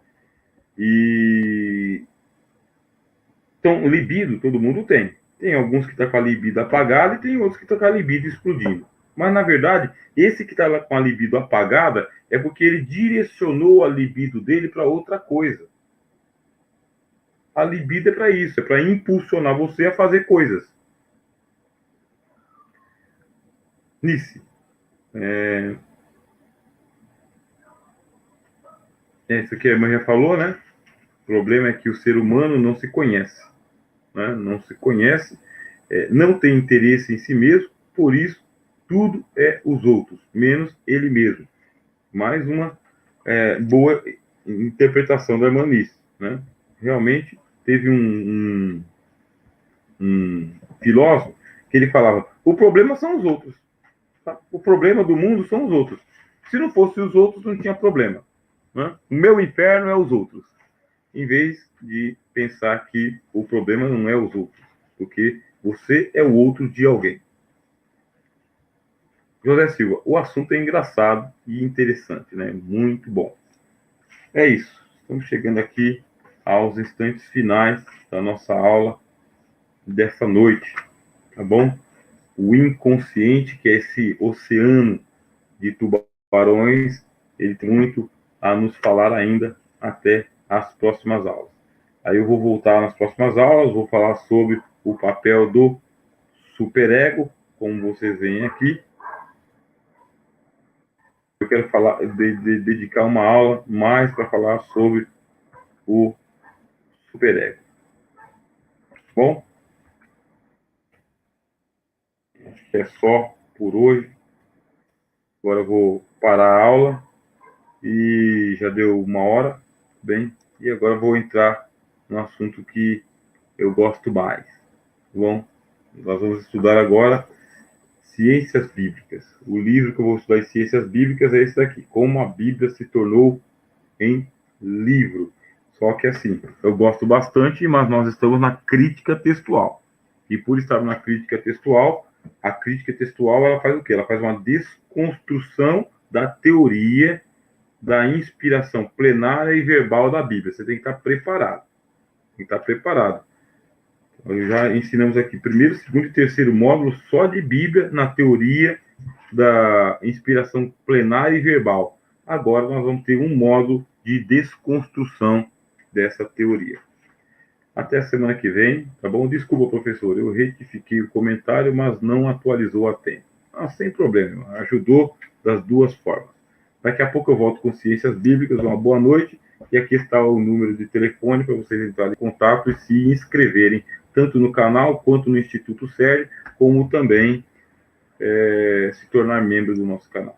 Então, libido todo mundo tem. Tem alguns que estão com a libido apagada e tem outros que estão com a libido explodindo. Mas, na verdade, esse que está com a libido apagada é porque ele direcionou a libido dele para outra coisa. A libido é para isso, é para impulsionar você a fazer coisas. Nice. Isso aqui a mãe já falou, né? O problema é que o ser humano não se conhece. Né? Não se conhece, não tem interesse em si mesmo, por isso tudo é os outros, menos ele mesmo. Mais uma boa interpretação da Manice, né? Realmente teve um filósofo que ele falava: o problema são os outros. Tá? O problema do mundo são os outros. Se não fosse os outros, não tinha problema. Né? O meu inferno é os outros. Em vez de pensar que o problema não é os outros, porque você é o outro de alguém. José Silva, o assunto é engraçado e interessante, né? Muito bom. É isso. Estamos chegando aqui aos instantes finais da nossa aula dessa noite, tá bom? O inconsciente, que é esse oceano de tubarões, ele tem muito a nos falar ainda até as próximas aulas. Aí eu vou voltar nas próximas aulas, vou falar sobre o papel do superego, como vocês veem aqui. Eu quero falar, dedicar uma aula mais para falar sobre o superego. Bom, acho que é só por hoje. Agora eu vou parar a aula e já deu 1 hora, bem, E agora vou entrar no assunto que eu gosto mais. Bom, nós vamos estudar agora Ciências Bíblicas. O livro que eu vou estudar em Ciências Bíblicas é esse daqui, Como a Bíblia se tornou em livro. Só que assim, eu gosto bastante, mas nós estamos na crítica textual. E por estar na crítica textual, a crítica textual ela faz o quê? Ela faz uma desconstrução da teoria da inspiração plenária e verbal da Bíblia. Você tem que estar preparado. Tem que estar preparado. Nós já ensinamos aqui primeiro, segundo e terceiro módulo só de Bíblia na teoria da inspiração plenária e verbal. Agora nós vamos ter um módulo de desconstrução dessa teoria. Até a semana que vem, tá bom? Desculpa, professor, eu retifiquei o comentário, mas não atualizou a tempo. Ah, sem problema, ajudou das duas formas. Daqui a pouco eu volto com Ciências Bíblicas, uma boa noite, e aqui está o número de telefone para vocês entrarem em contato e se inscreverem, tanto no canal quanto no Instituto Sério, como também se tornar membro do nosso canal.